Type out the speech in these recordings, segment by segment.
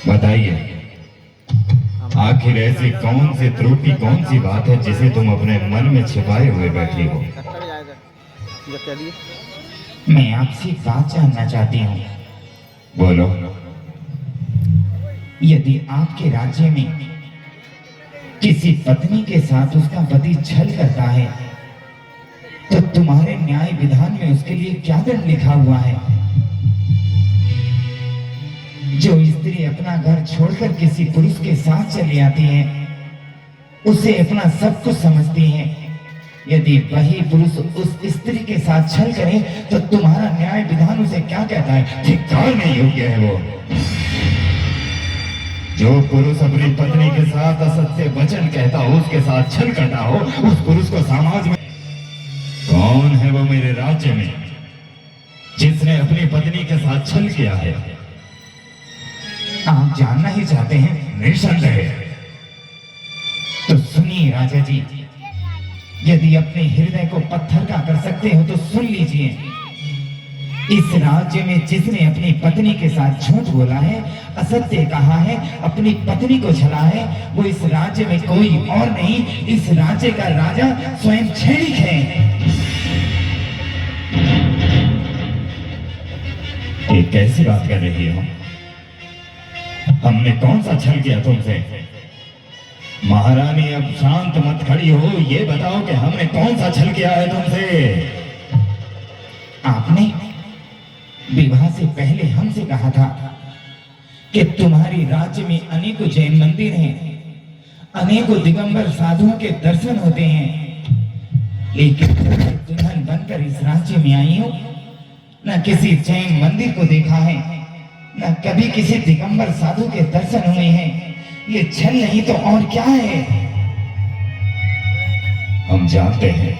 बताइए, आखिर ऐसी कौन सी त्रुटि, कौन सी बात है जिसे तुम अपने मन में छिपाए हुए बैठी हो? मैं आपसे बात जानना चाहती हूँ। बोलो। यदि आपके राज्य में किसी पत्नी के साथ उसका पति छल करता है, तो तुम्हारे न्याय विधान में उसके लिए क्या दंड लिखा हुआ है? जो स्त्री अपना घर छोड़कर किसी पुरुष के साथ चली आती है, उसे अपना सब कुछ समझती है। यदि वही पुरुष उस स्त्री के साथ छल करे, तो तुम्हारा न्याय विधान उसे क्या कहता है? धिक्कार नहीं योग्य है वो। जो पुरुष अपनी पत्नी के साथ असत्य वचन कहता हो, उसके साथ छल करता हो, उस पुरुष को समाज में कौन है वो मेरे राज्य में जिसने अपनी पत्नी के साथ छल किया है? आप जानना ही चाहते हैं? निसंदेह। तो सुनिए राजा जी, यदि अपने हृदय को पत्थर का कर सकते हो तो सुन लीजिए। इस राज्य में जिसने अपनी पत्नी के साथ झूठ बोला है, असत्य कहा है, अपनी पत्नी को छला है, वो इस राज्य में कोई और नहीं, इस राज्य का राजा स्वयं क्षणिक है। ये कैसी बात कर रही हो? हमने कौन सा छल किया तुमसे? महारानी, अब शांत मत खड़ी हो, ये बताओ कि हमने कौन सा छल किया है तुमसे? आपने विवाह से पहले हमसे कहा था कि तुम्हारी राज्य में अनेकों जैन मंदिर हैं, अनेकों दिगंबर साधुओं के दर्शन होते हैं, लेकिन दुल्हन बनकर इस राज्य में आई हो, न किसी जैन मंदिर को देखा है, न कभी किसी दिगंबर साधु के दर्शन हुए हैं। ये छल नहीं तो और क्या है? हम जानते हैं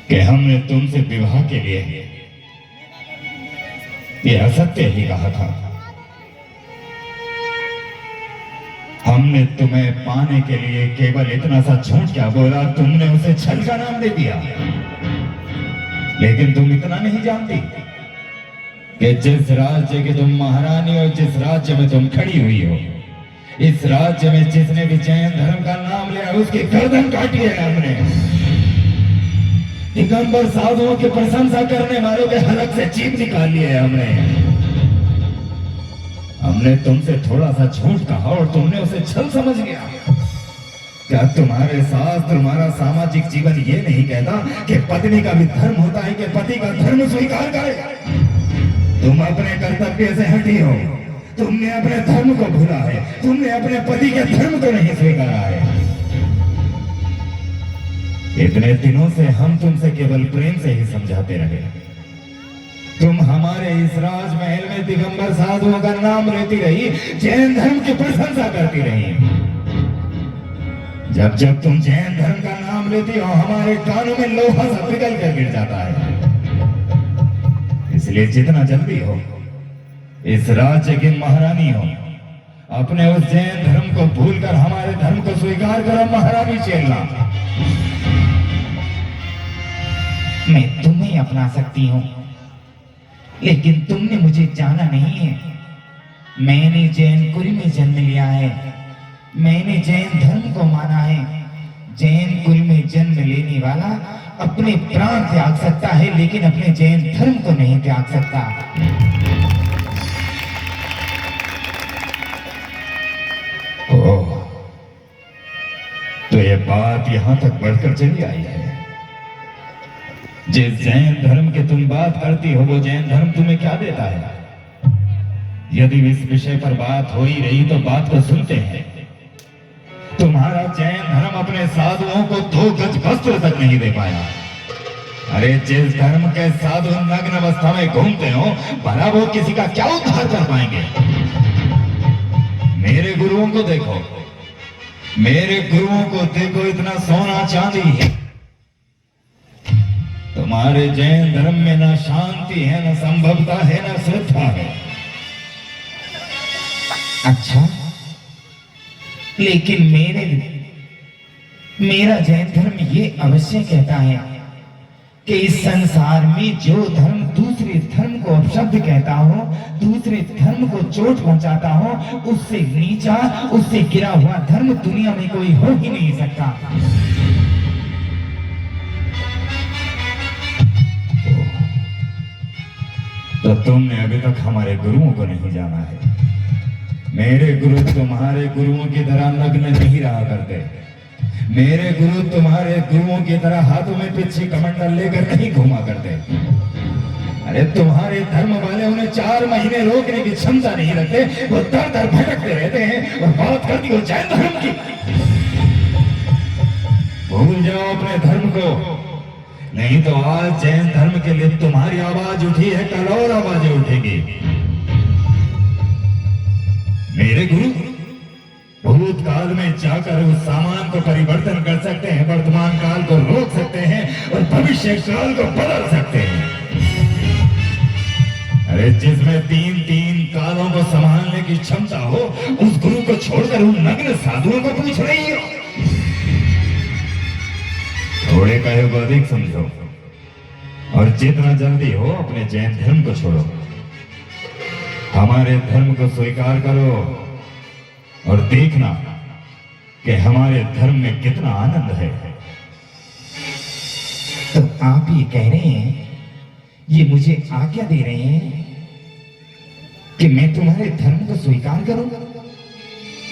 कि हमने तुमसे विवाह के लिए ये असत्य ही कहा था। हमने तुम्हें पाने के लिए केवल इतना सा झूठ क्या बोला, तुमने उसे छल का नाम दे दिया। लेकिन तुम इतना नहीं जानती कि जिस राज्य के तुम महारानी और जिस राज्य में तुम खड़ी हुई हो, इस राज्य में जिसने भी जैन धर्म का नाम लिया, उसकी गर्दन काटी है हमने। दिगंबर साधुओं की प्रशंसा करने वालों के हलक से जीभ निकाल लिए है हमने तुमसे थोड़ा सा झूठ कहा और तुमने उसे छल समझ लिया। क्या तुम्हारे शास्त्र, तुम्हारा सामाजिक जीवन ये नहीं कहता कि पत्नी का भी धर्म होता है कि पति का धर्म स्वीकार करे? तुम अपने कर्तव्य से हटी हो, तुमने अपने धर्म को भूला है, तुमने अपने पति के धर्म को नहीं स्वीकारा है। इतने दिनों से हम तुमसे केवल प्रेम से ही समझाते रहे। तुम हमारे इस राजमहल में दिगंबर साधुओं का नाम लेती रही, जैन धर्म की प्रशंसा करती रही। जब जब तुम जैन धर्म का नाम लेती हो, हमारे कानों में लोहा सा पिघल कर गिर जाता है। इसलिए जितना जल्दी हो इस राज्य की महारानी हो, अपने उस जैन धर्म को भूलकर हमारे धर्म को स्वीकार करो महारानी चेलना। मैं तुम्हें अपना सकती हूँ, लेकिन तुमने मुझे जाना नहीं है। मैंने जैन कुल में जन्म लिया है, मैंने जैन धर्म को माना है। जैन कुल में जन्म लेने वाला अपने प्राण त्याग सकता है, लेकिन अपने जैन धर्म को नहीं त्याग सकता। ओह, तो ये बात यहां तक बढ़कर चली आई है। जिस जैन धर्म की तुम बात करती हो, वो जैन धर्म तुम्हें क्या देता है? यदि इस विषय पर बात हो ही रही तो बात को सुनते हैं। तुम्हारा जैन धर्म अपने साधुओं को 2 गज वस्त्र तक नहीं दे पाया। अरे जिस धर्म के साधु नग्न अवस्था में घूमते हो, भला वो किसी का क्या उद्धार कर पाएंगे? मेरे गुरुओं को देखो, मेरे गुरुओं को देखो, इतना सोना चांदी है। तुम्हारे जैन धर्म में ना शांति है, ना संभवता है, ना श्रद्धा है। अच्छा, लेकिन मेरा जैन धर्म ये अवश्य कहता है कि इस संसार में जो धर्म दूसरे धर्म को अपशब्द कहता हो, दूसरे धर्म को चोट पहुंचाता हो, उससे नीचा, उससे गिरा हुआ धर्म दुनिया में कोई हो ही नहीं सकता। तो तुमने अभी तक हमारे गुरुओं को नहीं जाना है। मेरे गुरु तुम्हारे गुरुओं की तरह नग्न नहीं रहा करते। मेरे गुरु तुम्हारे गुरुओं की तरह हाथों में पीछे कमंडल लेकर नहीं घूमा करते। अरे तुम्हारे धर्म वाले उन्हें 4 महीने रोकने की क्षमता नहीं रखते, वो दर दर भटकते रहते हैं और बात करती हो जैन धर्म की। भूल जाओ अपने धर्म को, नहीं तो आज जैन धर्म के लिए तुम्हारी आवाज उठी है, कल और आवाजें उठेगी। मेरे गुरु भूतकाल में जाकर उस सामान को परिवर्तन कर सकते हैं, वर्तमान काल को रोक सकते हैं और भविष्य काल को बदल सकते हैं। अरे जिसमें 3 कालों को संभालने की क्षमता हो, उस गुरु को छोड़कर उन नग्न साधुओं को पूछ रही हो। थोड़े कहे को अधिक समझो और जितना जल्दी हो अपने जैन धर्म को छोड़ो, हमारे धर्म को स्वीकार करो और देखना कि हमारे धर्म में कितना आनंद है। तो आप ये कह रहे हैं, ये मुझे आज्ञा दे रहे हैं कि मैं तुम्हारे धर्म को स्वीकार करूं?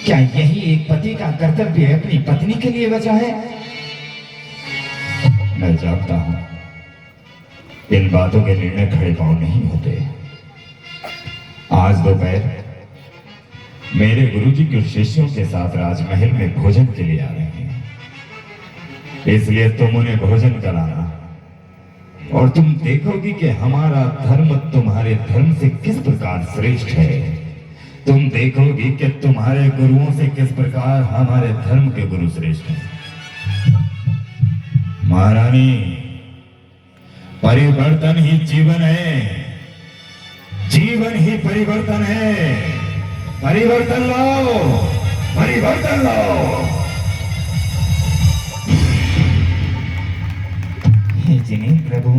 क्या यही एक पति का कर्तव्य अपनी पत्नी के लिए बचा है? मैं जानता हूं इन बातों के निर्णय खड़े पांव नहीं होते। आज दोपहर मेरे गुरुजी के शिष्यों के साथ राजमहल में भोजन के लिए आ रहे हैं, इसलिए तुम उन्हें भोजन कराना और तुम देखोगी कि हमारा धर्म तुम्हारे धर्म से किस प्रकार श्रेष्ठ है। तुम देखोगी कि तुम्हारे गुरुओं से किस प्रकार हमारे धर्म के गुरु श्रेष्ठ हैं। महारानी, परिवर्तन ही जीवन है, जीवन ही परिवर्तन है। परिवर्तन लाओ, परिवर्तन लाओ। हे जिने प्रभु,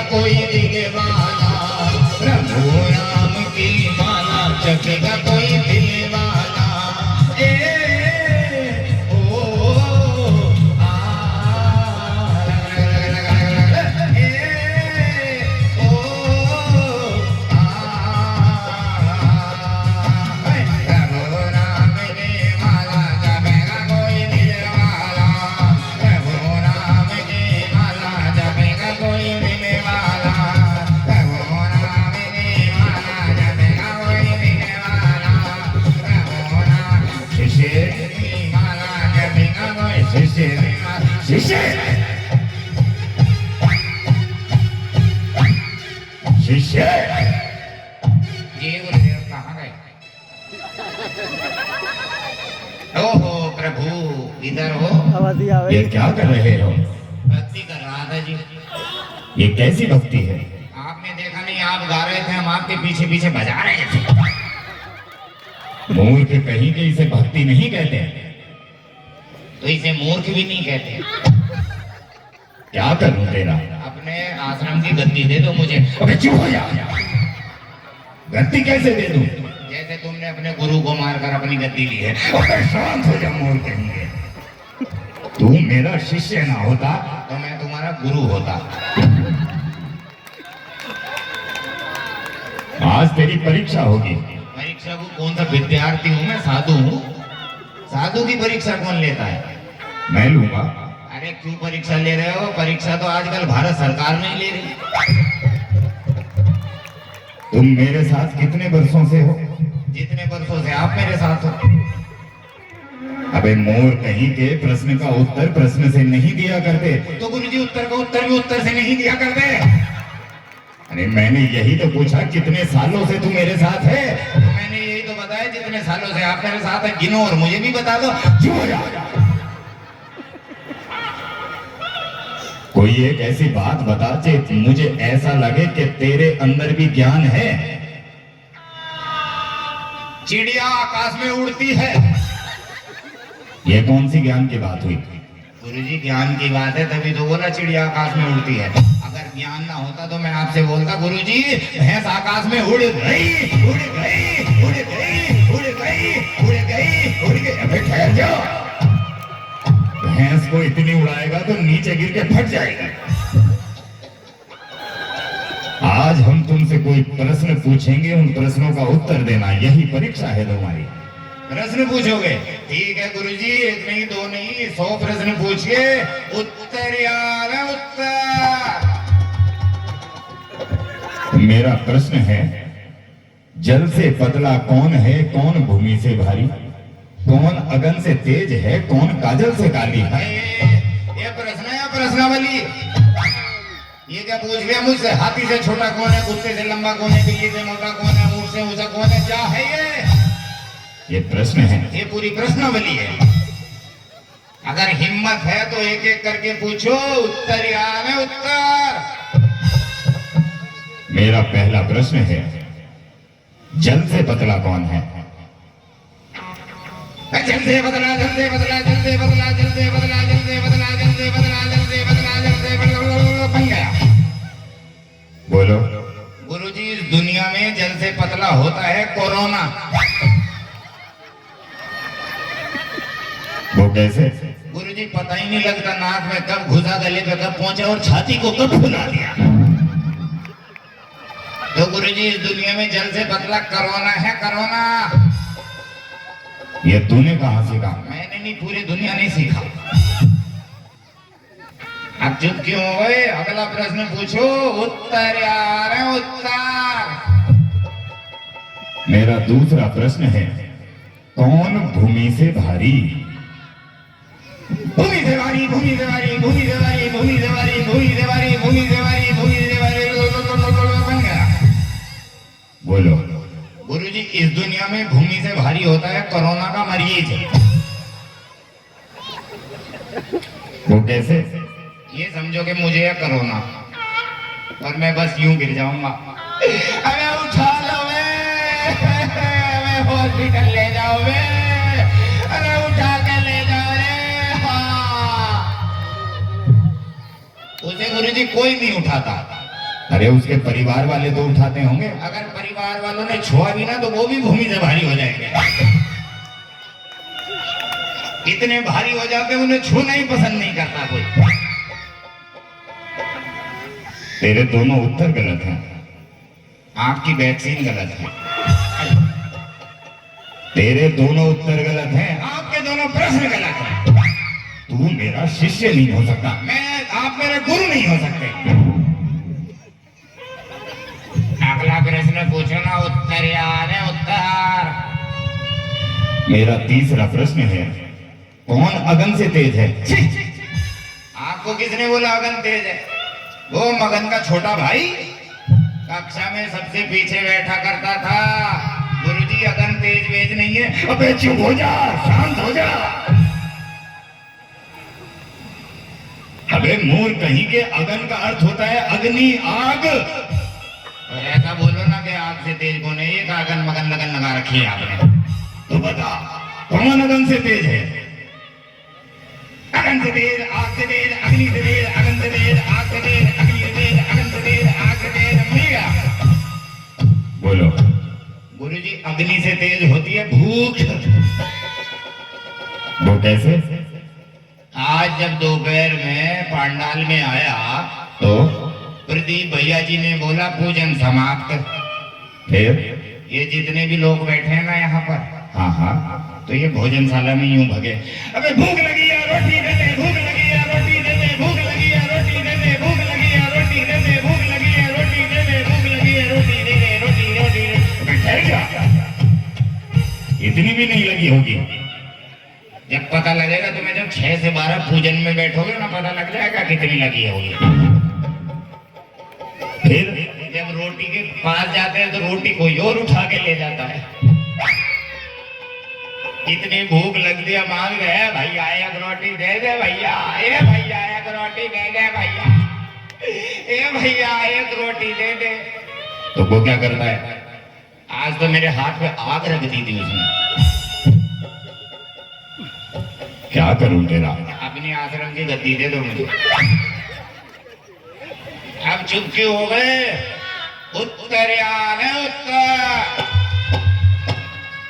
कोई दिलवाला, प्रभु राम की माला जपेगा कोई दिलवाला। ओ आ प्रभु राम की माला जपेगा कोई दिलवाला, प्रभु राम की माला जपेगा कोई दिलवाला। शिष्य, शिष्य, ये गुरुदेव कहाँ गए? ओहो प्रभु, इधर हो। ये क्या कर रहे हो? भक्ति कर रहा था जी। ये कैसी भक्ति है? आपने देखा नहीं, आप गा रहे थे, हम आपके पीछे पीछे बजा रहे थे। मूर्ख कहीं के इसे भक्ति नहीं कहते। तो इसे मूर्ख भी नहीं कहते। क्या करूं तेरा? अपने आश्रम की गद्दी दे दो मुझे। अबे चुप हो जा। गद्दी कैसे दे दूं? जैसे तुमने अपने गुरु को मारकर अपनी गद्दी ली है। अबे शांत हो जा मूर्ख कहीं के। तू मेरा शिष्य ना होता तो मैं तुम्हारा गुरु होता। आज तेरी परीक्षा होगी। परीक्षा को कौन सा विद्यार्थी हूँ मैं? साधु हूँ। साधु की परीक्षा कौन लेता है? मैं लूंगा। अरे क्यों परीक्षा ले रहे हो? परीक्षा तो आजकल भारत सरकार नहीं ले रही। तुम मेरे साथ कितने वर्षों से हो? जितने वर्षों से आप मेरे साथ हो। अबे मोर कहीं के प्रश्न का उत्तर प्रश्न से नहीं दिया करते। तो गुरुजी उत्तर का उत्तर भी उत्तर से नहीं दिया करते। अरे मैंने यही तो पूछा, कितने सालों से तू मेरे साथ है? मैंने यही तो बताया है जितने सालों से आप मेरे साथ हैं, गिनो और मुझे भी बता दो। जो कोई एक ऐसी बात बता जे मुझे ऐसा लगे कि तेरे अंदर भी ज्ञान है। चिड़िया आकाश में उड़ती है। ये कौन सी ज्ञान की बात हुई? गुरुजी ज्ञान की बात है तभी तो बोला चिड़िया आकाश में उड़ती है। अगर ज्ञान ना होता तो मैं आपसे बोलता गुरुजी भैंस आकाश में उड़ गई, उड़ गई, उड़ गई, उड़ गई, उड़ गई, उड़ गई। अबे ठहर जाओ, भैंस को इतनी उड़ाएगा तो नीचे गिर के फट जाएगी। आज हम तुमसे कोई प्रश्न पूछेंगे, उन प्रश्नों का उत्तर देना, यही परीक्षा है तुम्हारी। प्रश्न पूछोगे? ठीक है गुरुजी, एक नहीं दो नहीं 100 प्रश्न पूछिए, उत्तर यार है, उत्तर। मेरा प्रश्न है, जल से पतला कौन है, कौन भूमि से भारी, कौन अगन से तेज है, कौन काजल से काली है? ये प्रश्न है या प्रश्नावली? ये क्या पूछ लिया मुझसे? हाथी से छोटा कौन है, कुत्ते से लंबा कौन है, बिल्ली से मोटा कौन है, ऊंट से ऊंचा कौन है? क्या है ये प्रश्न है। ये पूरी प्रश्नावली है। अगर हिम्मत है तो एक एक करके पूछो, उत्तर यार है, उत्तर। मेरा पहला प्रश्न है, जल से पतला कौन है? जल से बदला, जल से बदला, जल से बदला, जल से बदला, जल से बदला, जल से बदला, जल से बदला, जल से बदला, बन गया। बोलो। गुरुजी इस दुनिया में जल से पतला होता है कोरोना। वो कैसे? गुरुजी पता ही नहीं लगता नाक में कब घुसा, गले पे कब पहुंचा और छाती को कब फुला दिया। तो गुरुजी इस दुनिया में जल से पतला कोरोना है, कोरोना। ये तूने कहां सीखा? मैंने नहीं, पूरी दुनिया ने सीखा। अब चुप क्यों हो गए? अगला प्रश्न पूछो, उत्तर यार है, उत्तर। मेरा दूसरा प्रश्न है, कौन भूमि से भारी? भूमि से भारी, भूमि से भारी, भूमि से भारी, भूमि से भारी, भूमि से भारी, भूमि से भारी, भूमि से भारी, बन गया। बोलो। गुरुजी इस दुनिया में भूमि से भारी होता है कोरोना का मरीज। वो कैसे? ये समझो कि मुझे है कोरोना और मैं बस यूं गिर जाऊंगा। अरे उठा लो वे, अरे हॉस्पिटल ले जाओ वे, अरे उठा के ले जाओ रे। हाँ, उसे गुरुजी कोई नहीं उठाता। अरे उसके परिवार वाले तो उठाते होंगे। अगर परिवार वालों ने छुआ भी ना तो वो भी भूमि से भारी हो जाएंगे। इतने भारी हो जाते उन्हें छूना ही पसंद नहीं करता कोई। तेरे दोनों उत्तर गलत हैं। आपकी वैक्सीन गलत है। तेरे दोनों उत्तर गलत हैं। आपके दोनों प्रश्न गलत हैं। तू मेरा शिष्य नहीं हो सकता। आप मेरे गुरु नहीं हो सकते। अगला प्रश्न पूछो ना, उत्तर यार है, उत्तर। मेरा तीसरा प्रश्न है, कौन अगन से तेज है? आपको किसने बोला अगन तेज है? वो मगन का छोटा भाई कक्षा में सबसे पीछे बैठा करता था। गुरुजी अगन तेज वेज नहीं है। अबे चुप हो जा, शांत हो जा। अबे मूर्ख कहीं के, अगन का अर्थ होता है अग्नि, आग। और ऐसा बोलो ना कि आग से तेज कौन है। ये अगन मगन लगन लगा रखी है आपने। तो बता, कौन अगन से तेज है? अगन से तेज, आग से तेज, अग्नि से तेज, अगन से तेज, आग से तेज, अग्नि से तेज, अगन से तेज, आग से तेज, मिल गया। बोलो। गुरुजी अग्नि से तेज होती है भूख। वो कैसे? आज जब दोपहर में पंडाल में आया तो प्रदीप भैया जी ने बोला पूजन समाप्त। फिर ये जितने भी लोग बैठे हैं ना यहाँ पर, हाँ हाँ, तो ये भोजनशाला में यूं भगे, अबे भूख लगी है रोटी दे दे, भूख लगी है रोटी दे दे, भूख लगी है रोटी दे दे, भूख लगी है रोटी दे दे, भूख लगी है रोटी दे दे, भूख लगी है रोटी दे दे, रोटी रोटी रोटी। ठहर जा, इतनी भी नहीं लगी होगी। जब पता लगेगा तुम्हें, जब 6 से 12 पूजन में बैठोगे ना, पता लग जाएगा कितनी लगी होगी। फिर जब रोटी के पास जाते हैं तो रोटी कोई और उठा के ले जाता है। इतनी भूख लगती है, मांग रहे हैं भैया एक रोटी दे दे भैया, ए भैया एक रोटी दे दे भैया, ए भैया एक रोटी दे दे। तो वो क्या करता है, आज तो मेरे हाथ पे आग रख दी थी उसने। क्या करूं तेरा? अपनी आश्रम की गद्दी दे दो मुझे। अब चुप क्यों हो गए? उत्तरयान है उत्तर।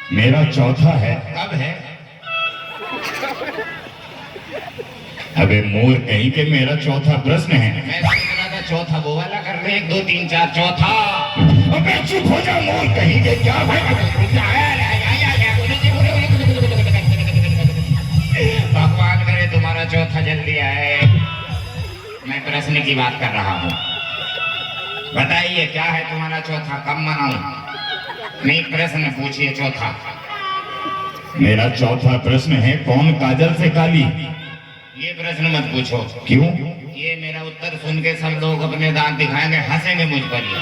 मेरा चौथा है। कब है? अबे मोर कहीं के, मेरा चौथा प्रश्न है। मैं सोच रहा था चौथा वो वाला कर रहे, 1 2 3 4 चौथा। अबे चुप हो जा मोर कहीं के, क्या भगवान करे तुम्हारा चौथा जल्दी आए। मैं प्रश्न की बात कर रहा हूँ, बताइए क्या है तुम्हारा चौथा, कब मनाऊं? नहीं प्रश्न पूछिए चौथा। मेरा चौथा प्रश्न है, कौन काजल से काली? ये प्रश्न मत पूछो। क्यों? ये मेरा उत्तर सुन के सब लोग अपने दांत दिखाएंगे, हंसेंगे मुझ पर ही।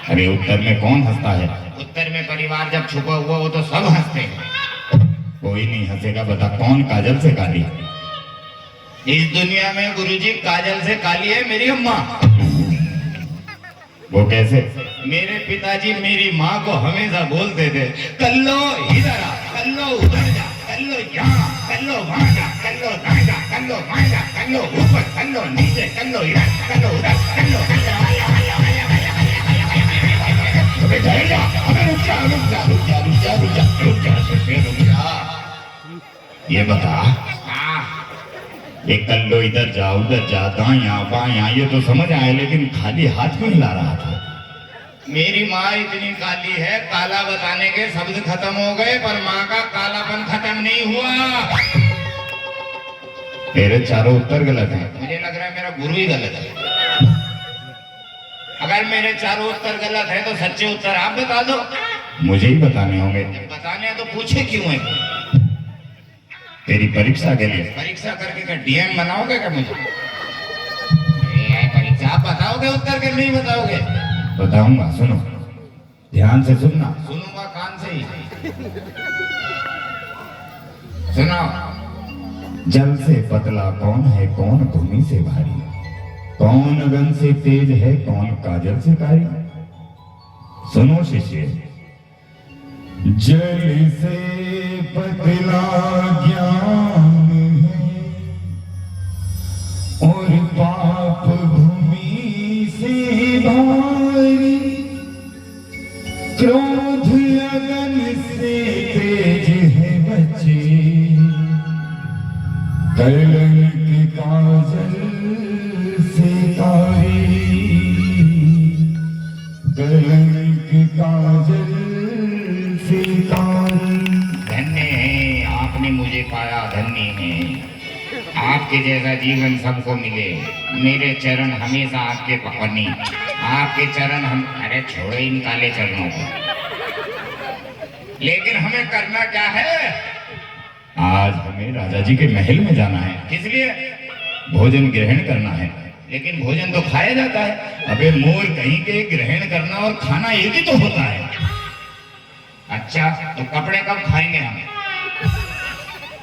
अरे उत्तर में कौन हंसता है? उत्तर में परिवार जब छुपा हुआ हो तो सब हंसते हैं। कोई नहीं हंसेगा, बता कौन काजल से काली? इस दुनिया में गुरुजी काजल से काली है मेरी अम्मा। वो कैसे? मेरे पिताजी मेरी माँ को हमेशा बोलते थे, कल्लो इधर आ, कल्लो उधर जा, कल्लो यहाँ, कल्लो वहाँ जा, कल्लो दाएं जा, कल्लो बाएं जा, कल्लो ऊपर, कल्लो नीचे, कल्लो इधर, कल्लो उधर, कल्लो अबे जाएगा? अबे रुक जा रुक जा रुक जा रुक जा रुक जा रुक जा रुक जा। ये बता, ये कल्लो इधर जा उधर जा, दाया बाया, ये तो समझ आए, लेकिन खाली हाथ क्यों हिला रहा था? मेरी माँ इतनी काली है, काला बताने के शब्द खत्म हो गए, पर माँ का कालापन खत्म नहीं हुआ। तेरे चारों उत्तर गलत हैं। मुझे लग रहा है मेरा गुरु ही गलत है। अगर मेरे चारों उत्तर गलत है तो सच्चे उत्तर आप बता दो। मुझे ही बताने होंगे। जब बताने हैं तो पूछे क्यों है? तेरी परीक्षा के लिए। परीक्षा करके क्या डीएम बनाओगे क्या मुझे? ये परीक्षा आप बताओगे उत्तर के नहीं बताओगे? बताऊंगा, सुनो ध्यान से सुनना। सुनूंगा कान से ही। सुनाओ। जल से पतला कौन है, कौन भूमि से भारी, कौन गगन से तेज है, कौन काजल से कारी? सुनो शिष्य, जल से पतला ज्ञान है और पाप भूमि से भारी, क्रोध लगन से तेज है बच्चे, कलंक काजल से कारी, कलंक काजल से कारी। धन्य है आपने मुझे पाया, धन्य है। आपके जैसा जीवन सबको मिले। मेरे चरण हमेशा आपके पकड़नी, आपके चरण हम। अरे छोड़ो इन काले चरणों को। लेकिन हमें करना क्या है? आज हमें राजा जी के महल में जाना है। किस लिए? भोजन ग्रहण करना है। लेकिन भोजन तो खाया जाता है। अबे मोर कहीं के, ग्रहण करना और खाना एक ही तो होता है। अच्छा तो कपड़े कब खाएंगे हम?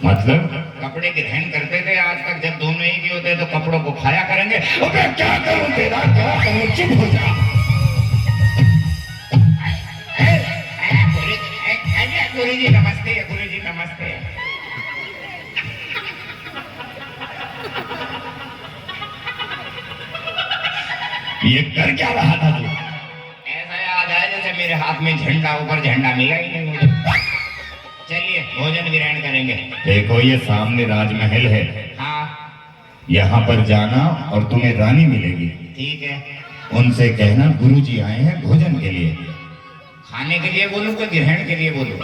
मतलब? कपड़े ग्रहण करते थे आज तक, जब दोनों एक ही होते तो कपड़ों को खाया करेंगे। अबे क्या करूं तेरा, क्या करूं? चुप हो जा। गुरु जी नमस्ते, गुरु जी नमस्ते। ये कर क्या रहा था तू? ऐसा याद आया जैसे मेरे हाथ में झंडा, ऊपर झंडा मिला ही नहीं मुझे। चलिए भोजन ग्रहण करेंगे। देखो ये सामने राजमहल है, हाँ यहाँ पर जाना और तुम्हें रानी मिलेगी। ठीक है। उनसे कहना गुरुजी आए हैं भोजन के लिए। खाने के लिए बोलूं कि ग्रहण के लिए बोलूं?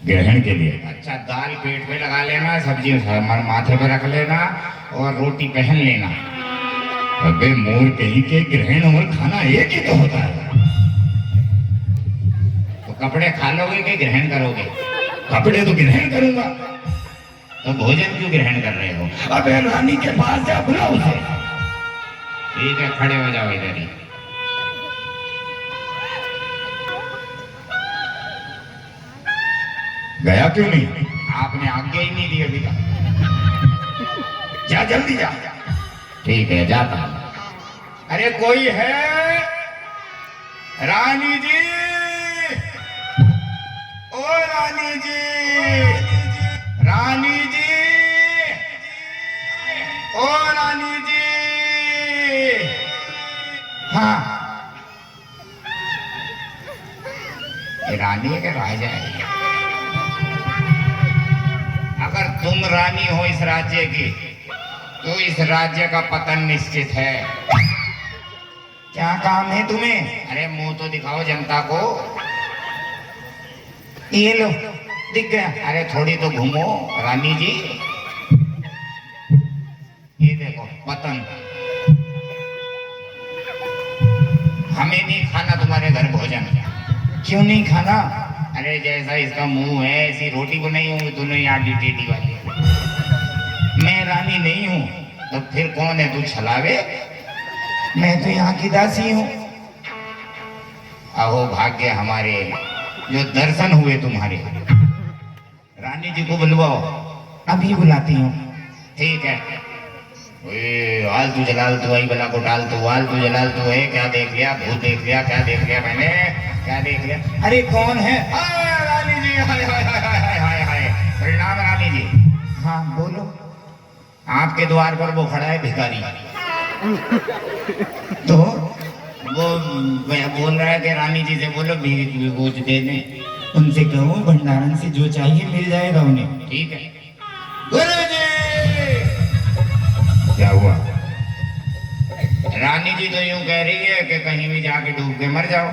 ग्रहण के लिए। अच्छा दाल पेट पे लगा लेना, सब्जी माथे पे रख लेना और रोटी पहन लेना। अबे मोर कहीं के, ग्रहण और खाना एक ही तो होता है। तो कपड़े खा लोगे कि ग्रहण करोगे? कपड़े तो ग्रहण करूंगा। तो भोजन क्यों ग्रहण कर रहे हो? अबे रानी के पास जा, बुला उसे। ठीक है खड़े हो जाओ इधर ही। गया क्यों नहीं? आपने आज्ञा ही नहीं दी अभी तक। जा जल्दी जा। ठीक है जाता हूं। अरे कोई है? रानी जी, ओ रानी जी, रानी जी, ओ रानी जी। हाँ, ये रानी है कि राजा है? अगर तुम रानी हो इस राज्य की तो इस राज्य का पतन निश्चित है। क्या काम है तुम्हें? अरे मुंह तो दिखाओ जनता को। ये लो दिख गया। अरे थोड़ी तो घूमो रानी जी। ये देखो पतन। हमें नहीं खाना तुम्हारे घर भोजन। क्यों नहीं खाना? अरे जैसा इसका मुंह है ऐसी रोटी बनाई हूँ दोनों आडी टेढ़ी वाली। मैं रानी नहीं हूँ तो फिर कौन है? तू छलावे? मैं तो यहाँ की दासी हूँ। अहो भाग्य हमारे जो दर्शन हुए तुम्हारे। रानी जी को बुलवाओ। अभी बुलाती हूँ। ठीक है। आलतू जलालतू आई बला को डालतू आलतू जलालतू है। क्या देख लिया? भूत देख लिया? क्या देख लिया मैंने? क्या देख लिया? अरे कौन है? रानी जी। हाय हाय हाय हाय हाय हाय। प्रणाम रानी जी। हाँ बोलो। आपके द्वार पर वो खड़ा है भिखारी। तो वो बोल रहा है कि रानी जी से बोलो भोज दे दें। उनसे कहो भंडारण से जो चाहिए मिल जाएगा उन्हें। ठीक है। गुरुजी। क्या हुआ? रानी जी तो यूं कह रही है कि कहीं भी जाके डूब के मर जाओ।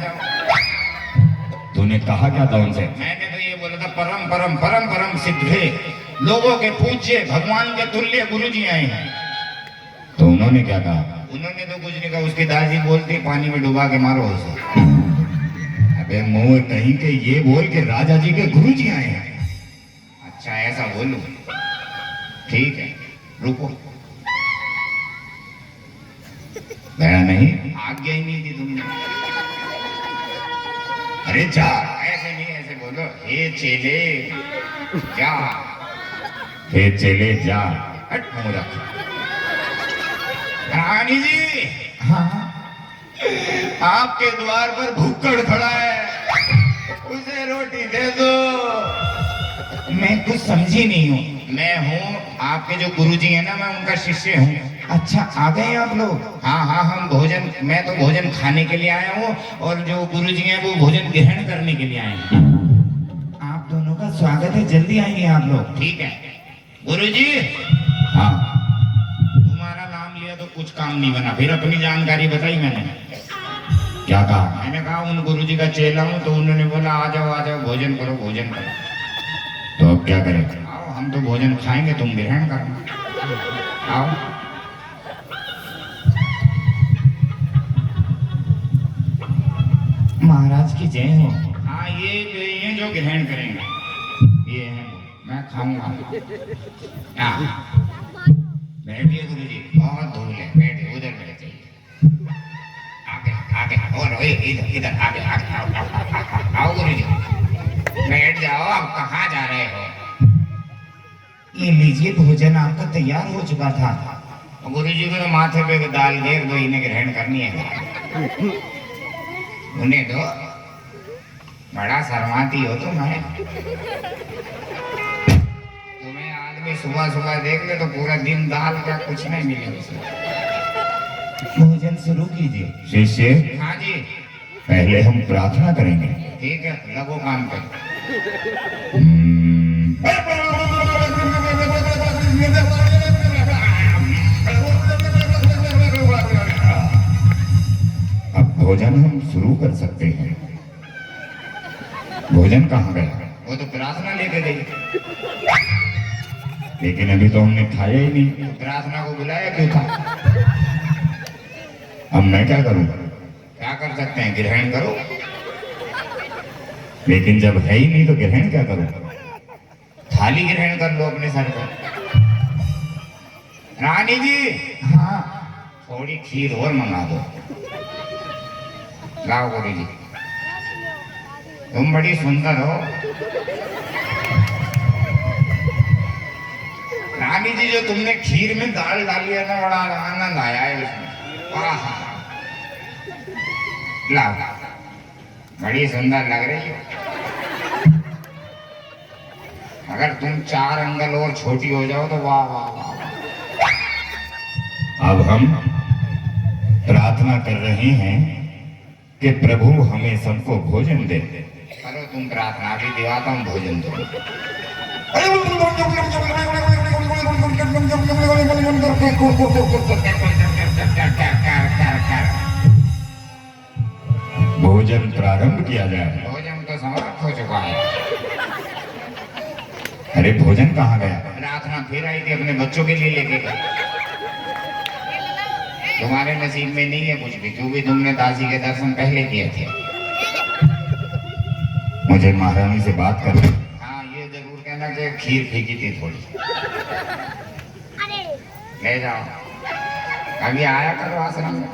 तूने कहा क्या था उनसे? मैंने तो ये बोला था परम परम परम परम सिद्धे लोगों के पूज्य भगवान के तुल्य गुरुजी आए हैं। तो उन्होंने क्या कहा? उन्होंने तो कुछ नहीं कहा। उसकी दादी बोलती पानी में डुबा के मारो उसे। अबे मुंह कहीं के ये बोल के राजा जी के गुरुजी आए हैं। अच्छा ऐसा बोलूं? ठीक है रुको। गया नहीं? आज्ञा ही नहीं दी तुमने। अरे जा। ऐसे नहीं ऐसे बोलो। हे चेले जा। हे चले जा। हट मुंह रख। रानी जी। हाँ आपके द्वार पर भुक्कड़ खड़ा है। उसे रोटी दे दो। मैं कुछ समझी नहीं हूँ। मैं हूँ आपके जो गुरुजी है ना, मैं उनका शिष्य हूँ। अच्छा आ गए आप लोग? हाँ हाँ हम भोजन, मैं तो भोजन खाने के लिए आया हूँ और जो गुरुजी हैं वो भोजन ग्रहण करने के लिए आए हैं। आप दोनों का स्वागत है। जल्दी आइए आप लोग। ठीक है गुरुजी। हाँ तुम्हारा नाम लिया तो कुछ काम नहीं बना। फिर अपनी जानकारी बताई मैंने। क्या कहा? मैंने कहा उन गुरुजी का चेला हूँ तो उन्होंने बोला आ जाओ भोजन करो भोजन करो। तो अब क्या करें? आओ हम तो भोजन खाएंगे तुम ग्रहण करना। आओ। महाराज की जय हो। हाँ ये जो ग्रहण करेंगे ये है। मैं खाऊंगा। हाँ बैठिए गुरुजी। बहुत धूल है। बैठिए उधर बैठिए। आगे आगे और इधर इधर आगे आगे आओ गुरुजी। बैठ जाओ। आप कहाँ जा रहे हो? ये लीजिए भोजन आपका तैयार हो चुका था। गुरुजी को तो माथे पे दाल घेर दो। इन्हें ग्रहण करनी है। उन्हें दो। बड़ा शर्माती हो तुम्हें। तुम्हें आदमी सुबह सुबह देख ले तो पूरा दिन दाल का कुछ नहीं मिलेगा। भोजन शुरू कीजिए। शिष्य हाँ जी पहले हम प्रार्थना करेंगे। ठीक है लगो काम पे। अब भोजन हम शुरू कर सकते हैं। भोजन कहाँ गया? वो तो प्रार्थना लेके गई। लेकिन अभी तो हमने खाया ही नहीं। प्रार्थना को बुलाया क्यों था? अब मैं क्या करूं? क्या कर सकते हैं? ग्रहण करो। लेकिन जब है ही नहीं तो ग्रहण क्या करूं? थाली ग्रहण कर लो अपने सर पर। रानी जी। हाँ थोड़ी खीर और मंगा दो। लाओ गुरु जी। तुम बड़ी सुंदर हो। रानी जी जो तुमने खीर में दाल डाली है ना, बड़ा आनंद आया है उसमें। वाह, लाओ, बड़ी सुंदर लग रही हो। अगर तुम 4 अंगल और छोटी हो जाओ तो वाह वाह वाह वाह। अब हम प्रार्थना कर रहे हैं कि प्रभु हमें सबको भोजन दे। करो तुम प्रार्थना, भी दिवाता हूँ भोजन दो। भोजन प्रारंभ किया जाए। भोजन तो समाप्त हो चुका है। अरे भोजन कहाँ गया? प्रार्थना फिर आई थी, अपने बच्चों के लिए लेके गए। तुम्हारे नसीब में नहीं है कुछ भी, क्योंकि तुमने दासी के दर्शन पहले किए थे। मुझे महारानी से बात करनी। हाँ, ये जरूर कहना कि खीर फेंकी थी थोड़ी। ले जाओ, अभी आया करो आश्रम में।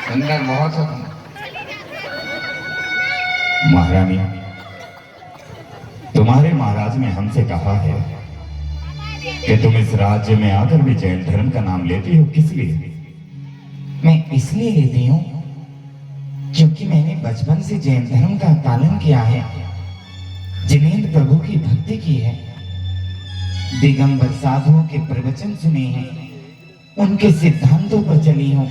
सुंदर बहुत हो तुम। महारानी, तुम्हारे महाराज ने हमसे कहा है कि तुम इस राज्य में आकर भी जैन धर्म का नाम लेती हो, किस लिए? मैं इसलिए लेती हूँ क्योंकि मैंने बचपन से जैन धर्म का पालन किया है, जिनेंद्र प्रभु की भक्ति की है, दिगंबर साधुओं के प्रवचन सुने हैं, उनके सिद्धांतों पर चली हूँ,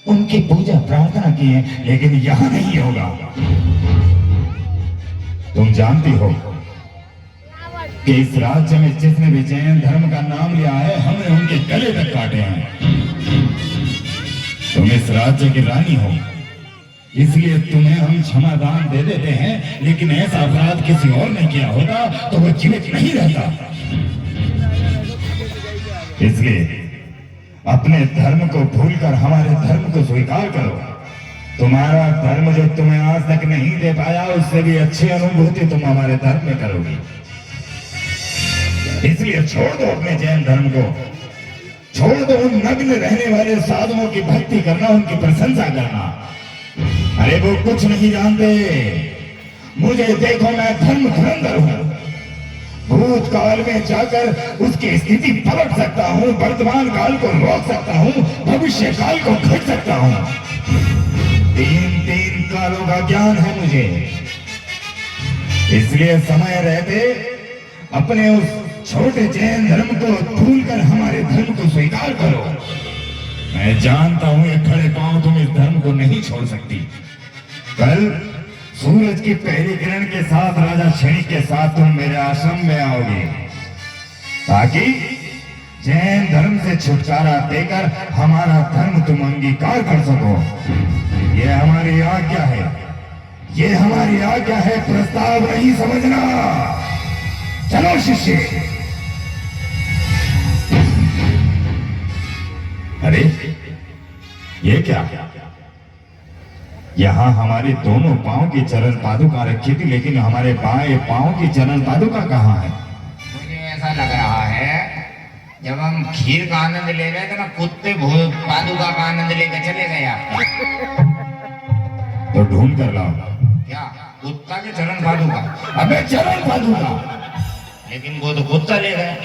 उनकी पूजा प्रार्थना की है। लेकिन यहाँ नहीं होगा। तुम जानती हो कि इस राज्य में जिसने भी जैन धर्म का नाम लिया है, हमने उनके गले तक काटे हैं। तुम इस राज्य की रानी हो, इसलिए तुम्हें हम क्षमा दान दे देते हैं, लेकिन ऐसा अपराध किसी और ने किया होता तो वो जीवित नहीं रहता। इसलिए अपने धर्म को भूलकर हमारे धर्म को स्वीकार करो। तुम्हारा धर्म जो तुम्हें आज तक नहीं दे पाया, उससे भी अच्छी अनुभूति तुम हमारे धर्म में करोगी। इसलिए छोड़ दो अपने जैन धर्म को, छोड़ दो उन नग्न रहने वाले साधुओं की भक्ति करना, उनकी प्रशंसा करना। अरे वो कुछ नहीं जानते। मुझे देखो, मैं धर्म धुरंधर हूं। भूतकाल में जाकर उसकी स्थिति पलट सकता हूं, वर्तमान काल को रोक सकता हूं, भविष्य काल को घट सकता हूं। 3 कालों का ज्ञान है मुझे। इसलिए समय रहते अपने उस छोटे जैन धर्म को भूलकर हमारे धर्म को स्वीकार करो। मैं जानता हूं ये खड़े पांव तुम इस धर्म को नहीं छोड़ सकती। कल सूरज की पहली किरण के साथ राजा क्षणिक के साथ तुम मेरे आश्रम में आओगे, ताकि जैन धर्म से छुटकारा देकर हमारा धर्म तुम अंगीकार कर सको। ये हमारी आज्ञा है, ये हमारी आज्ञा है, प्रस्ताव नहीं समझना। चलो शिष्य। अरे ये क्या? यहाँ हमारे दोनों पांव की चरण पादुका रखी थी, लेकिन हमारे बाएं पांव की चरण पादुका कहाँ है? मुझे ऐसा लग रहा है जब हम खीर का आनंद ले रहे थे ना, कुत्ते पादुका का आनंद लेकर चले गए आप। तो ढूंढ कर लाओ। क्या कुत्ता के चरण पादुका? अबे चरण पादुका, लेकिन वो तो कुत्ता ले गए।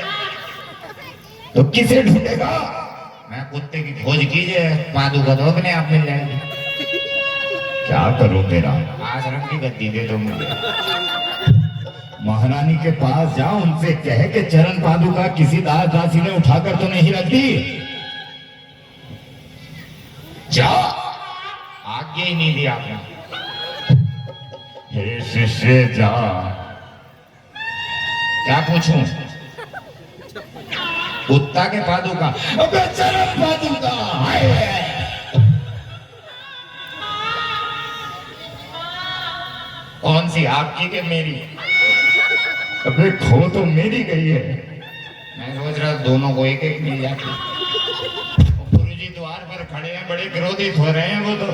तो किसे ढूंढेगा? मैं कुत्ते की खोज कीजिए, पादुका तो अपने आप मिल जाएगी। क्या करूं तेरा? आश्रम की गद्दी दे दो मुझे। महारानी के पास जाओ, उनसे कह के चरण पादुका किसी दास दासी ने उठाकर तो नहीं रख दी। जा, आज्ञा ही नहीं दी आपने। हे शिष्य जा। क्या पूछूं? कुत्ता के पादुका? अबे चरण पादुका। हाय कौन सी, आपकी के मेरी? अबे खो तो मेरी गई है। मैं सोच रहा दोनों को एक एक मिल जाती। गुरुजी द्वार पर खड़े हैं, बड़े क्रोधित हो रहे हैं वो तो।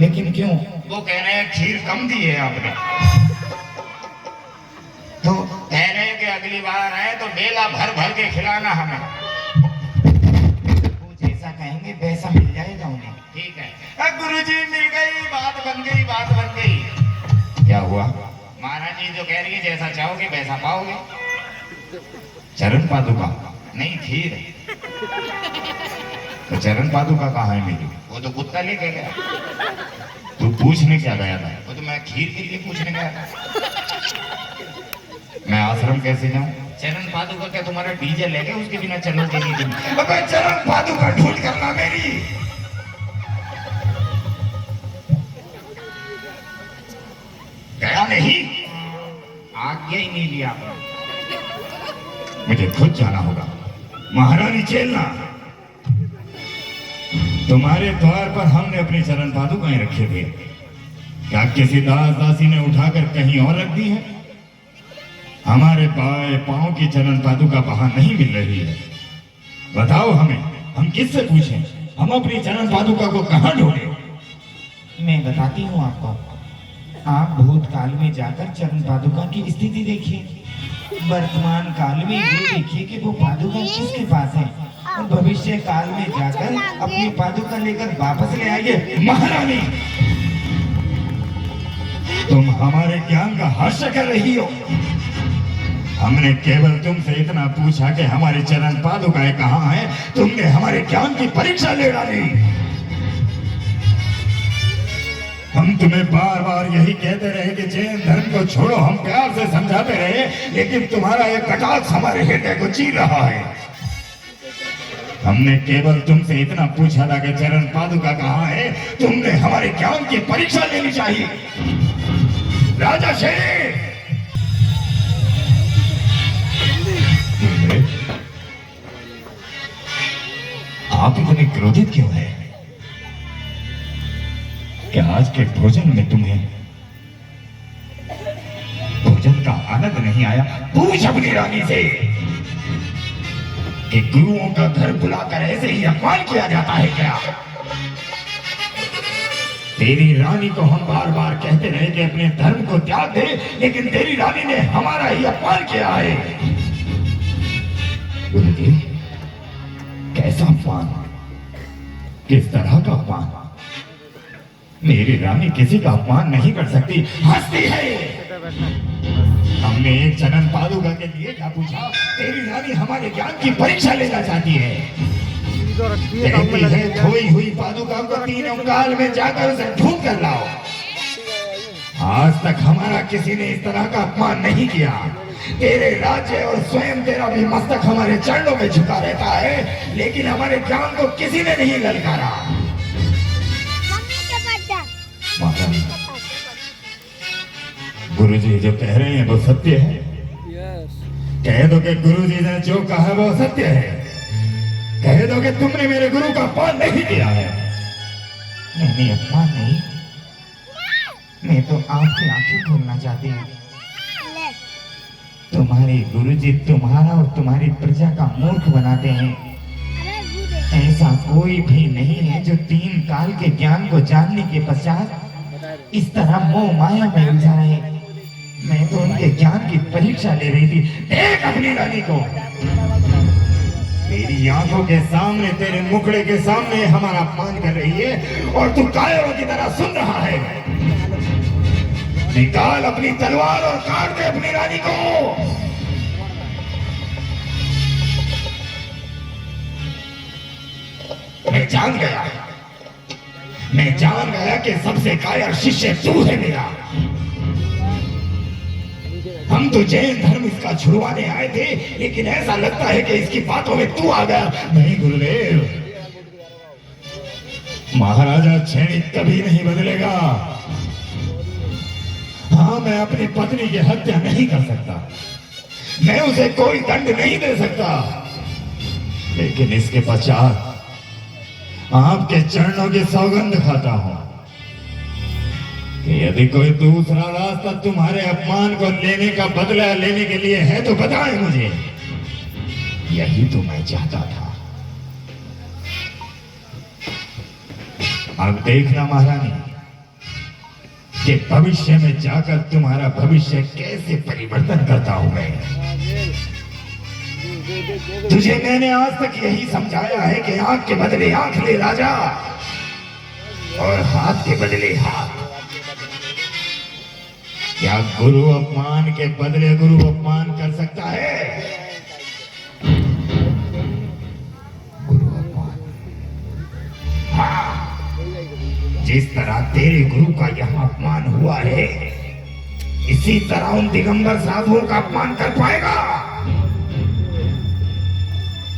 लेकिन क्यों? वो कह रहे हैं खीर कम दी है आपने, तो कह रहे हैं कि अगली बार आए तो बेला भर भर के खिलाना हमें। वो जैसा कहेंगे वैसा मिल जाएगा उन्हें। ठीक है। गुरुजी मिल गई, बात बन गई, बात बन गई। क्या हुआ? महाराज जी जो कह रही है जैसा चाहोगे वैसा पाओगे। चरण पादुका नहीं खीर। तो चरण पादुका कहाँ है मेरी? वो तो कुत्ता लेके गया। तू पूछने क्या गया था? वो तो मैं खीर के लिए पूछने गया था। मैं आश्रम कैसे जाऊं? चरण पादुका क्या तुम्हारा डीजे लेके उसके बिना चलोगे नहीं तुम? अबे चरण पादुका ढूंढ करना मेरी। गया नहीं, आज्ञा ही नहीं लिया। मुझे खुद जाना होगा। महारानी चेलना, तुम्हारे द्वार पर हमने अपने चरण पादुकाएं रखे थे, क्या किसी दास दासी ने उठाकर कहीं और रख दी है? हमारे बाएं पांव की चरण पादुका वहां नहीं मिल रही है। बताओ हमें, हम किससे पूछें? हम अपनी चरण पादुका को कहां ढूंढें? मैं बताती हूँ आपको। आप भूतकाल में जाकर चरण पादुका की स्थिति देखिए, वर्तमान काल में ये देखिए कि वो पादुका किसके पास है, और भविष्य काल में जाकर अपनी पादुका लेकर वापस ले आइए। महारानी, तुम हमारे ज्ञान का हर्ष कर रही हो। हमने केवल तुमसे इतना पूछा कि हमारे चरण पादुकाएं कहाँ हैं, तुमने हमारे ज्ञान की परीक्षा ले डाली। हम तुम्हें बार बार यही कहते रहे कि जैन धर्म को छोड़ो, हम प्यार से समझाते रहे, लेकिन तुम्हारा एक कटाक्ष हमारे हृदय को चीर रहा है। हमने केवल तुमसे इतना पूछा था कि चरण पादुका कहाँ है, तुमने हमारे ज्ञान की परीक्षा लेनी चाहिए। राजा शेर, आप इतने क्रोधित क्यों हैं? क्या आज के भोजन में तुम्हें भोजन का आनंद नहीं आया? पूछ अपनी रानी से कि गुरुओं का घर बुलाकर ऐसे ही अपमान किया जाता है क्या? तेरी रानी को हम बार बार कहते रहे कि अपने धर्म को त्याग दे, लेकिन तेरी रानी ने हमारा ही अपमान किया है। गुरुदेव, कैसा अपमान? किस तरह का अपमान? मेरी रानी किसी का अपमान नहीं कर सकती, हंसती है। हमने एक चरण पादुका के लिए क्या पूछा? तेरी रानी हमारे ज्ञान की परीक्षा लेना चाहती है। कहती है खोई हुई पादुका को तीनों काल में जाकर उसे ढूंढ कर लाओ। आज तक हमारा किसी ने इस तरह का अपमान नहीं किया। तेरे राज्य और स्वयं तेरा भी मस्तक हमारे चरणों में झुका रहता है, लेकिन हमारे ज्ञान को किसी ने नहीं ललकारा। गुरुजी जो कह रहे हैं वो सत्य है। कह दो कि गुरुजी ने जो कहा वो सत्य है। कह दो कि तुमने मेरे गुरु का अपमान नहीं किया है। नहीं, अपमान नहीं, मैं तो आपकी आंखें खोलना चाहती हूँ। तुम्हारे गुरुजी तुम्हारा और तुम्हारी प्रजा का मूर्ख बनाते हैं। ऐसा कोई भी नहीं है जो 3 काल के ज्ञान को जानने के पश्चात इस तरह मोह माया में उलझा है। मैं तो उनके ज्ञान की परीक्षा ले रही थी। देख अपनी रानी को, मेरी आंखों के सामने, तेरे मुखड़े के सामने हमारा अपमान कर रही है, और तू कायरों की तरह सुन रहा है। निकाल अपनी तलवार और काट दे अपनी रानी को। मैं जान गया कि सबसे कायर शिष्य तू है मेरा। हम तो जैन धर्म इसका छुड़वाने आए थे, लेकिन ऐसा लगता है कि इसकी बातों में तू आ गया। नहीं गुरुदेव, महाराजा क्षणिक कभी नहीं बदलेगा। हाँ, मैं अपनी पत्नी की हत्या नहीं कर सकता, मैं उसे कोई दंड नहीं दे सकता, लेकिन इसके पश्चात आपके चरणों की सौगंध खाता हूं कि यदि कोई दूसरा रास्ता तुम्हारे अपमान को लेने का बदला लेने के लिए है तो बताएं मुझे। यही तो मैं चाहता था। अब देखना महारानी कि भविष्य में जाकर तुम्हारा भविष्य कैसे परिवर्तन करता हूं मैं। तुझे मैंने आज तक यही समझाया है कि आंख के बदले आंख ले राजा, और हाथ के बदले हाथ। क्या गुरु अपमान के बदले गुरु अपमान कर सकता है? जिस तरह तेरे गुरु का यहाँ अपमान हुआ है, इसी तरह उन दिगंबर साधुओं का अपमान कर पाएगा?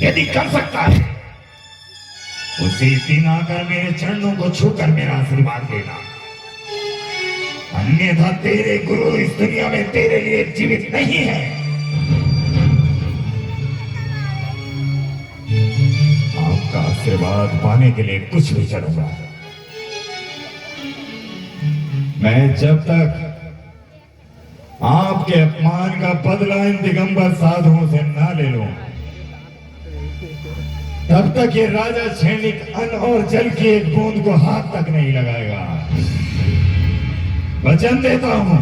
यदि कर सकता है, उसी दिन आकर मेरे चरणों को छूकर मेरा आशीर्वाद देना, अन्यथा तेरे गुरु इस दुनिया में तेरे लिए जीवित नहीं है। आपका आशीर्वाद पाने के लिए कुछ भी चलूंगा। मैं जब तक आपके अपमान का बदला इन दिगंबर साधुओं से ना ले लूं, तब तक ये राजा छैनिक अन्न और जल की एक बूंद को हाथ तक नहीं लगाएगा। वचन देता हूं,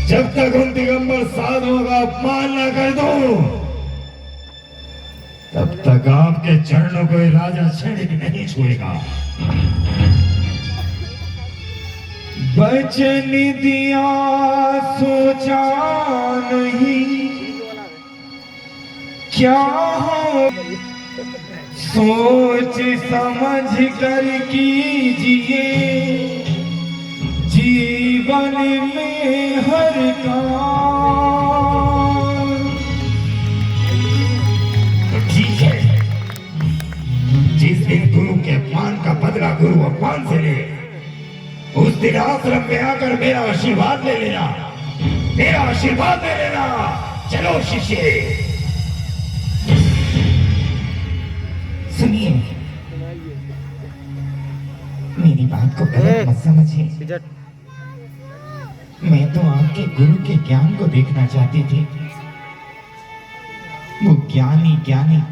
जब तक उन दिगंबर साधुओं का अपमान ना कर दूं, तब तक आपके चरणों को ये राजा छैनिक नहीं छुएगा। वचन दिया सोचा नहीं, क्या हो सोच समझ कर कीजिए, जीवन में हर काम। तो ठीक है, जिस दिन गुरु के अपमान का बदला गुरु अपमान से ले, उस दिन आश्रम में आकर मेरा आशीर्वाद ले लेना, मेरा आशीर्वाद ले लेना। चलो शिष्य। सुनिए, मेरी बात को गलत मत समझिए। मैं तो आपके गुरु के ज्ञान को देखना चाहती थी। वो ज्ञानी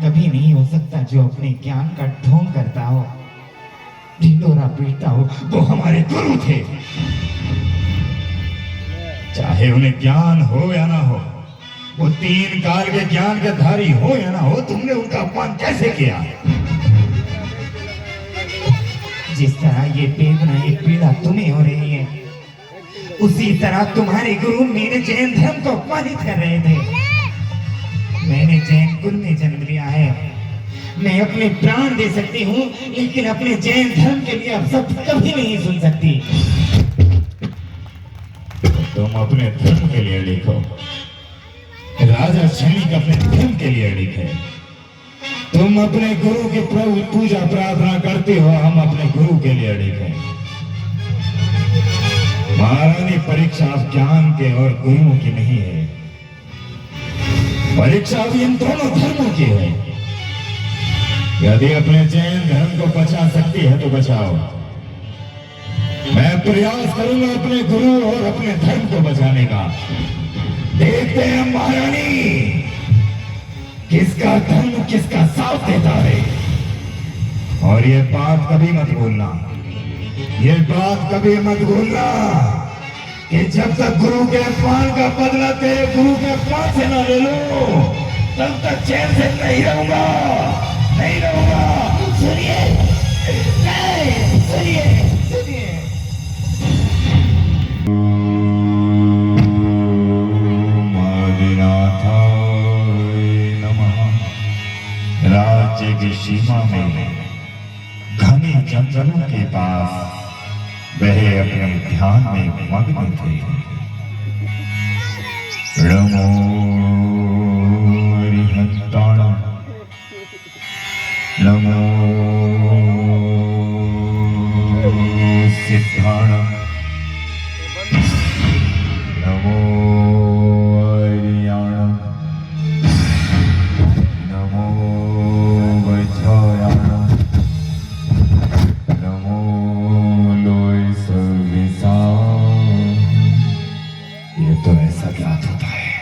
कभी नहीं हो सकता जो अपने ज्ञान का ढोंग करता हो, ढिंडोरा पीटता हो। वो हमारे गुरु थे, चाहे उन्हें ज्ञान हो या ना हो, वो 3 काल के ज्ञान के धारी हो या ना हो, तुमने उनका अपमान कैसे किया? जिस तरह ये वेदना, ये पीड़ा तुम्हें हो रही है, उसी तरह तुम्हारे गुरु मेरे जैन धर्म को अपमानित कर रहे थे। मैंने जैन कुल में जन्म लिया है, मैं अपने प्राण दे सकती हूँ, लेकिन अपने जैन धर्म के लिए अब सब कभी नहीं सुन सकती। तुम अपने धर्म के लिए लिखो, राजा छैनिक अपने धर्म के लिए लिखे। तुम अपने गुरु की पूजा प्रार्थना करते हो, हम अपने गुरु के लिए लिखे। महारानी, परीक्षा ज्ञान के और गुरुओं की नहीं है, परीक्षा भी इन दोनों धर्मों की है। यदि अपने जैन धर्म को बचा सकती है तो बचाओ। मैं प्रयास करूंगा अपने गुरु और अपने धर्म को बचाने का। देखते हैं महारानी, किसका धर्म किसका साथ देता है। और ये बात कभी मत भूलना, ये बात कभी मत भूलना कि जब तक गुरु के अपमान का बदला तेरे गुरु के अपमान से ना ले लो, तब तक चैन से नहीं रहूंगा, नहीं रहूंगा। सुनिए, नहीं, सुनिए, सुनिए। राज्य की सीमा में घने जंगलों के पास वह अपने ध्यान में मग्न थे। नमो हरिहंताणं, नमो सिद्धाणं, नमो हरियाणं, नमो वज्रायाणं, नमो लोय सर्विसा। ये तो ऐसा ज्ञात होता है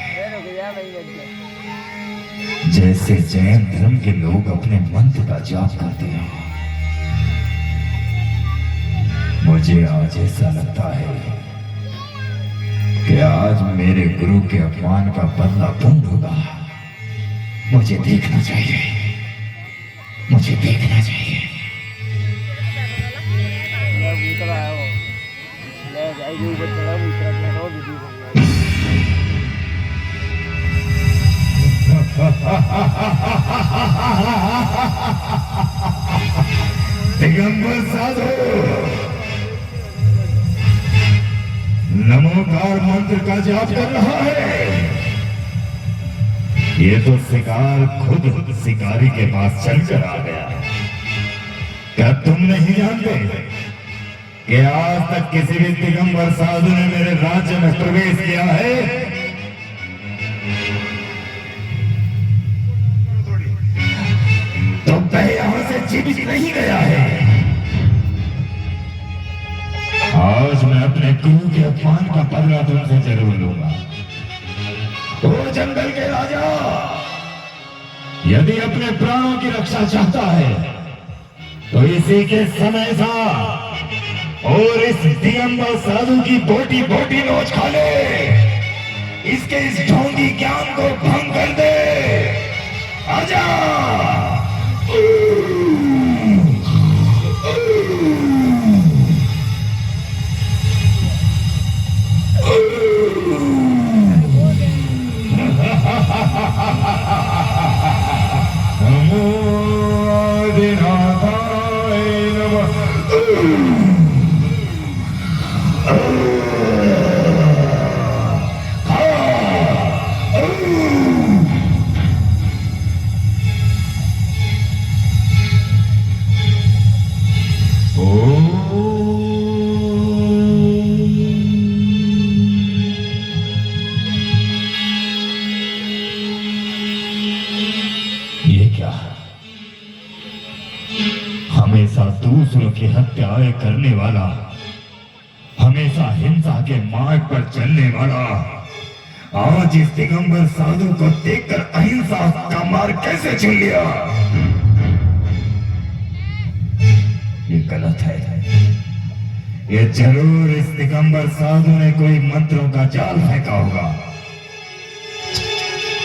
जैसे जैन धर्म के लोग अपने मंत्र का जाप करते हैं। मुझे आज ऐसा लगता है कि आज मेरे गुरु के अपमान का बदला पूर्ण होगा। मुझे देखना चाहिए, मुझे देखना चाहिए। दिगंबर साधु, ओंकार मंत्र का जाप कर रहा है। ये तो शिकार खुद शिकारी के पास चलकर आ गया। क्या तुम नहीं जानते कि आज तक किसी भी दिगंबर साधु ने मेरे राज्य में प्रवेश किया है? तो मैं यहां से जीवित नहीं गया है। आज मैं अपने गुरु के अपमान का बदला तुमसे जरूर लूंगा। ओ जंगल के राजा, यदि अपने प्राणों की रक्षा चाहता है तो इसी के समय सा और इस दिगंबर साधु की बोटी बोटी नोच खा ले। इसके इस ढोंगी ज्ञान को भंग कर दे। आजा। नमो आदिनाथाय नमः। ये क्या? हमेशा दूसरों की हत्याएं करने वाला, हमेशा हिंसा के मार्ग पर चलने वाला, आज इस दिगंबर साधु को देखकर अहिंसा का मार्ग कैसे चुन लिया? ये गलत है। ये जरूर इस दिगंबर साधु ने कोई मंत्रों का जाल फेंका होगा,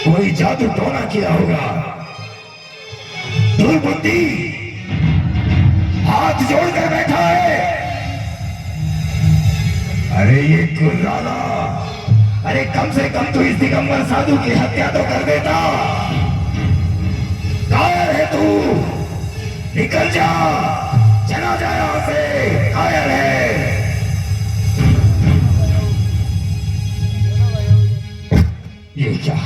कोई जादू टोना किया होगा। दुर्बुद्धि हाथ जोड़कर बैठा है। अरे ये गुर्राला, अरे कम से कम तो इस दिगंबर साधु की हत्या तो कर देता। कायर है तू, निकल जा, चला जा यहां से, कायर है। ये क्या?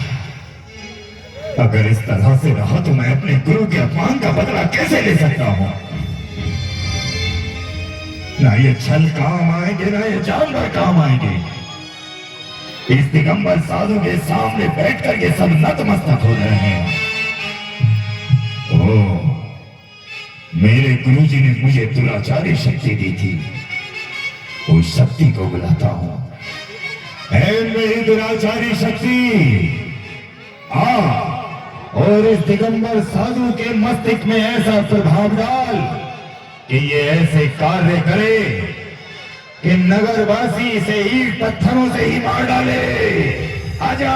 अगर इस तरह से रहा तो मैं अपने गुरु के अपमान का बदला कैसे ले सकता हूं? ना ये छल काम आएंगे, ना ये जानवर काम आएंगे। इस दिगंबर साधु के सामने बैठकर ये सब नतमस्तक हो रहे हैं। ओह, मेरे गुरुजी ने मुझे दुराचारी शक्ति दी थी, उस शक्ति को बुलाता हूं। ऐ मेरी दुराचारी शक्ति, आ और इस दिगंबर साधु के मस्तिष्क में ऐसा प्रभाव डाल कि ये ऐसे कार्य करे कि नगरवासी इसे ईंट पत्थरों से ही मार डाले। आजा।